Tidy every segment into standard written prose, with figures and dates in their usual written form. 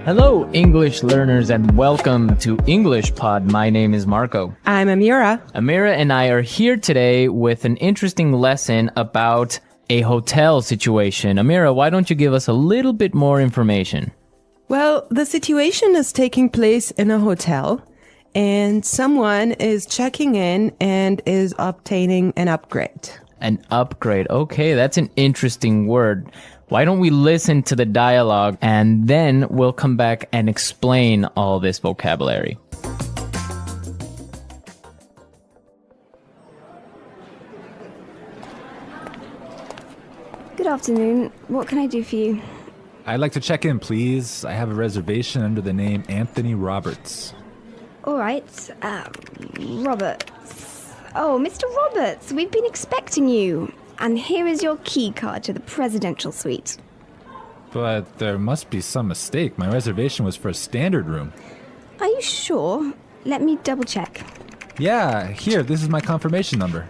Hello, English learners, and welcome to English Pod. My name is Marco. I'm Amira. Amira and I are here today with an interesting lesson about a hotel situation. Amira, why don't you give us a little bit more information? Well, the situation is taking place in a hotel, and someone is checking in and is obtaining an upgrade. An upgrade. Okay, that's an interesting word. Why don't we listen to the dialogue and then we'll come back and explain all this vocabulary. Good afternoon. What can I do for you? I'd like to check in, please. I have a reservation under the name Anthony Roberts. All right. Roberts. Oh, Mr. Roberts, we've been expecting you. And here is your key card to the presidential suite. But there must be some mistake. My reservation was for a standard room. Are you sure? Let me double check. Yeah, here, this is my confirmation number.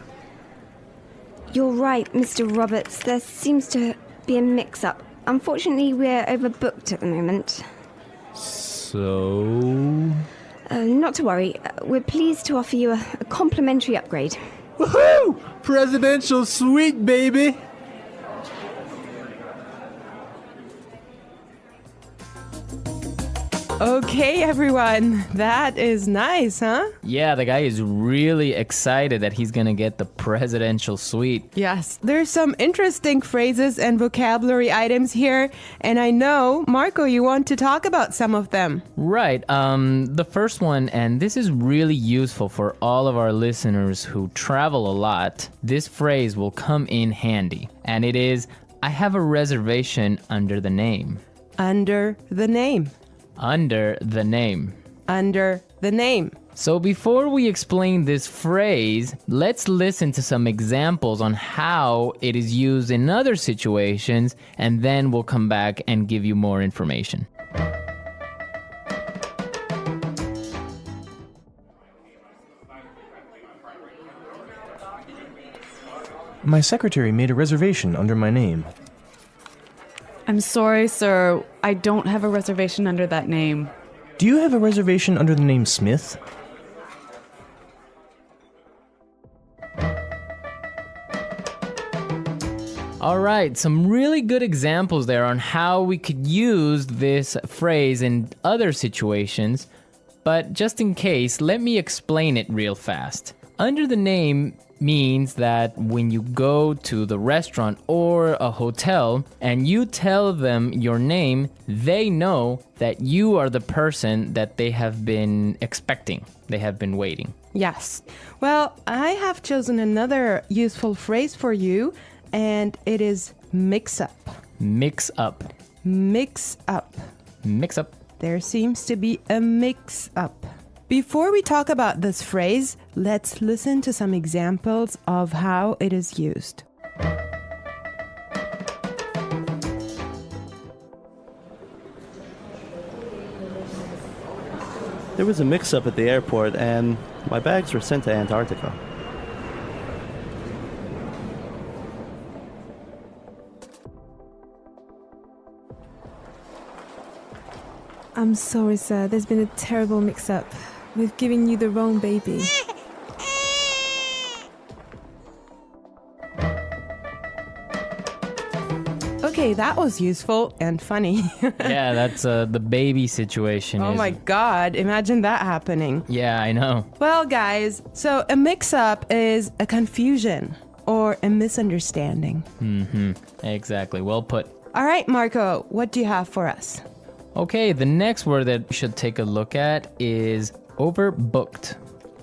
You're right, Mr. Roberts. There seems to be a mix-up. Unfortunately, we're overbooked at the moment. So... Not to worry. We're pleased to offer you a complimentary upgrade. Woohoo! Presidential suite, baby! Okay, everyone. That is nice, huh? Yeah, the guy is really excited that he's gonna get the presidential suite. Yes, there's some interesting phrases and vocabulary items here, and I know, Marco, you want to talk about some of them. Right. The first one, and this is really useful for all of our listeners who travel a lot. This phrase will come in handy, and it is, I have a reservation under the name. Under the name. Under the name. Under the name. So before we explain this phrase, let's listen to some examples on how it is used in other situations, and then we'll come back and give you more information. My secretary made a reservation under my name. I'm sorry, sir. I don't have a reservation under that name. Do you have a reservation under the name Smith? All right, some really good examples there on how we could use this phrase in other situations. But just in case, let me explain it real fast. Under the name means that when you go to the restaurant or a hotel and you tell them your name, they know that you are the person that they have been expecting. They have been waiting. Yes. Well, I have chosen another useful phrase for you, and it is mix up. Mix up. Mix up. Mix up. There seems to be a mix up. Before we talk about this phrase, let's listen to some examples of how it is used. There was a mix-up at the airport and my bags were sent to Antarctica. I'm sorry, sir. There's been a terrible mix-up. We've given you the wrong baby. Okay, that was useful and funny. Yeah, that's the baby situation. Oh my God, imagine that happening. Yeah, I know. Well, guys, so a mix-up is a confusion or a misunderstanding. Exactly. Well put. All right, Marco, what do you have for us? Okay, the next word that we should take a look at is overbooked.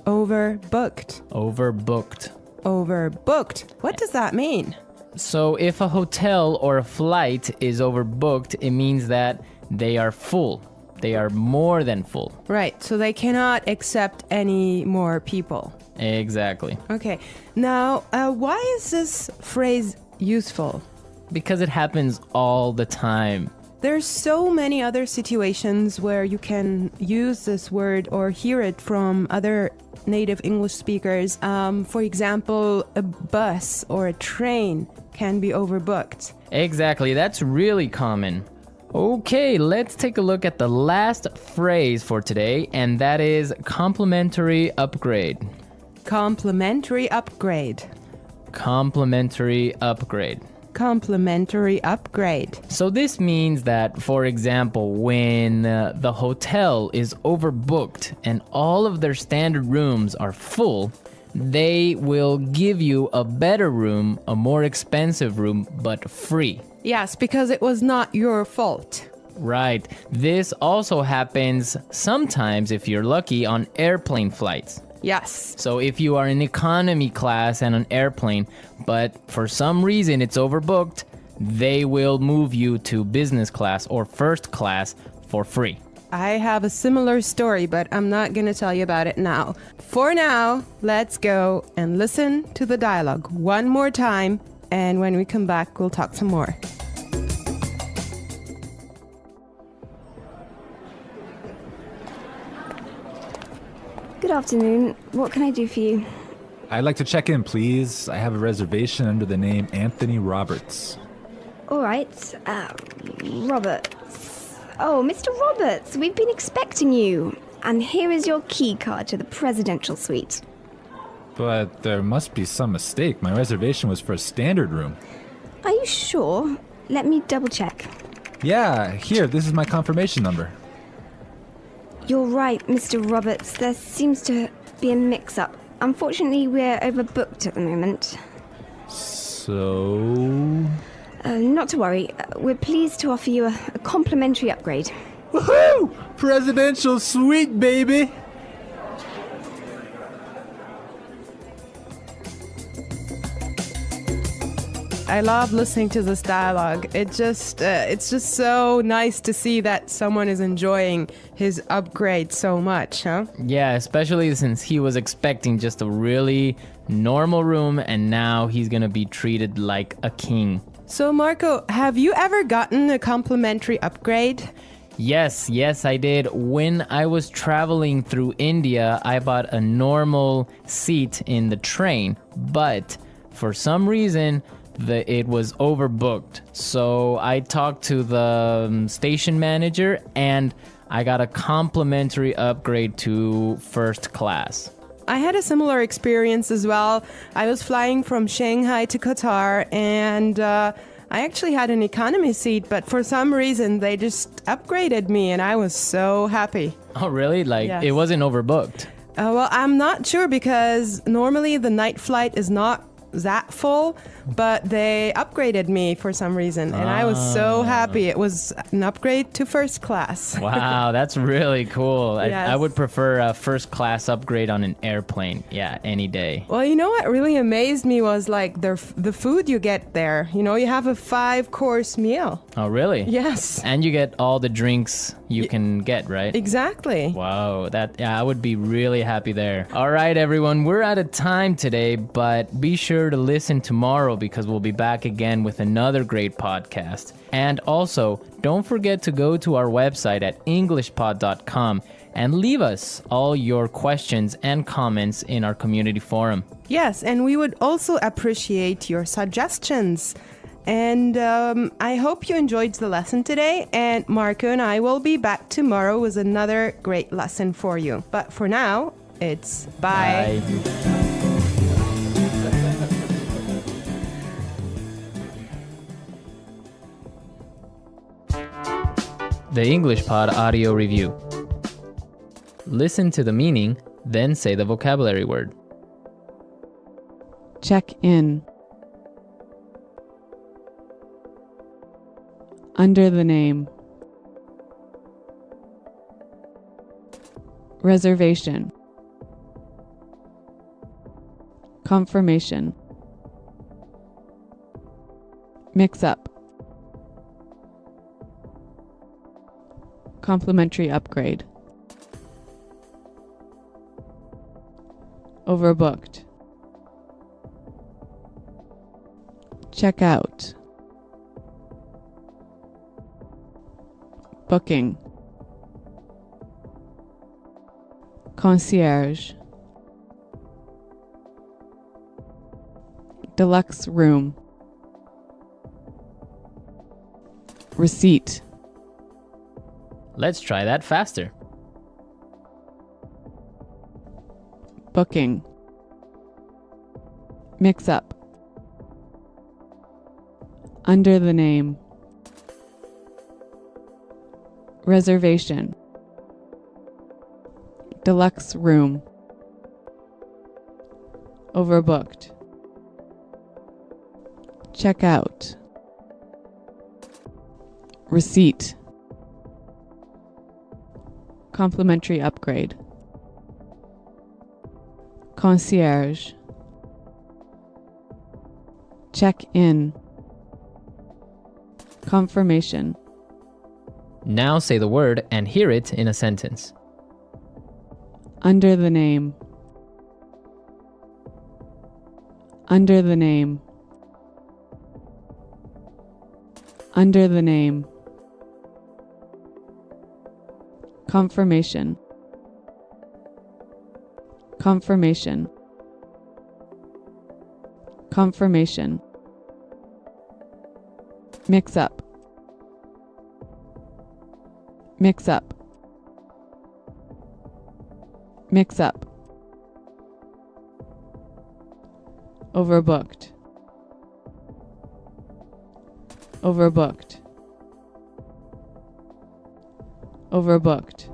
Overbooked. Overbooked. Overbooked. What does that mean? So if a hotel or a flight is overbooked, it means that they are full. They are more than full. Right, so they cannot accept any more people. Exactly. Okay, now why is this phrase useful? Because it happens all the time. There's so many other situations where you can use this word or hear it from other native English speakers. For example, a bus or a train can be overbooked. Exactly, that's really common. Okay, let's take a look at the last phrase for today, and that is complimentary upgrade. Complimentary upgrade. Complimentary upgrade. Complimentary upgrade. So this means that, for example, when the hotel is overbooked and all of their standard rooms are full, they will give you a better room, a more expensive room, but free. Yes, because it was not your fault. Right. This also happens sometimes, if you're lucky, on airplane flights. Yes. So if you are in economy class and an airplane, but for some reason it's overbooked, they will move you to business class or first class for free. I have a similar story, but I'm not going to tell you about it now. For now, let's go and listen to the dialogue one more time, and when we come back, we'll talk some more. Good afternoon. What can I do for you? I'd like to check in, please. I have a reservation under the name Anthony Roberts. All right. Roberts. Oh, Mr. Roberts, we've been expecting you. And here is your key card to the presidential suite. But there must be some mistake. My reservation was for a standard room. Are you sure? Let me double check. Yeah, here, this is my confirmation number. You're right, Mr. Roberts. There seems to be a mix-up. Unfortunately, we're overbooked at the moment. So... Not to worry. We're pleased to offer you a complimentary upgrade. Woohoo! Presidential suite, baby! I love listening to this dialogue. It's just so nice to see that someone is enjoying his upgrade so much, huh? Yeah, especially since he was expecting just a really normal room and now he's gonna be treated like a king. So, Marco, have you ever gotten a complimentary upgrade? Yes, I did. When I was traveling through India, I bought a normal seat in the train, but for some reason, it was overbooked. So I talked to the station manager and I got a complimentary upgrade to first class. I had a similar experience as well. I was flying from Shanghai to Qatar and I actually had an economy seat, but for some reason they just upgraded me and I was so happy. Oh, really? Like, Yes. It wasn't overbooked? Well, I'm not sure because normally the night flight is not that full, but they upgraded me for some reason and I was so happy. It was an upgrade to first class. Wow, that's really cool. Yes. I would prefer a first class upgrade on an airplane. Yeah, any day. Well, you know what really amazed me was like the food you get there. You know, you have a 5-course meal. Oh, really? Yes. And you get all the drinks you can get, right? Exactly. Wow, I would be really happy there. All right, everyone, we're out of time today, but be sure to listen tomorrow because we'll be back again with another great podcast. And also, don't forget to go to our website at englishpod.com and leave us all your questions and comments in our community forum. Yes, and we would also appreciate your suggestions. And I hope you enjoyed the lesson today. And Marco and I will be back tomorrow with another great lesson for you. But for now, it's bye. The English Pod Audio Review. Listen to the meaning, then say the vocabulary word. Check in. Under the name. Reservation. Confirmation. Mix up. Complimentary upgrade. Overbooked. Check out. Booking. Concierge. Deluxe room. Receipt. Let's try that faster. Booking. Mix up. Under the name. Reservation. Deluxe room. Overbooked. Check out. Receipt. Complimentary upgrade. Concierge. Check in. Confirmation. Now say the word and hear it in a sentence. Under the name. Under the name. Under the name. Confirmation. Confirmation. Confirmation. Mix up. Mix up. Mix up. Overbooked. Overbooked. Overbooked.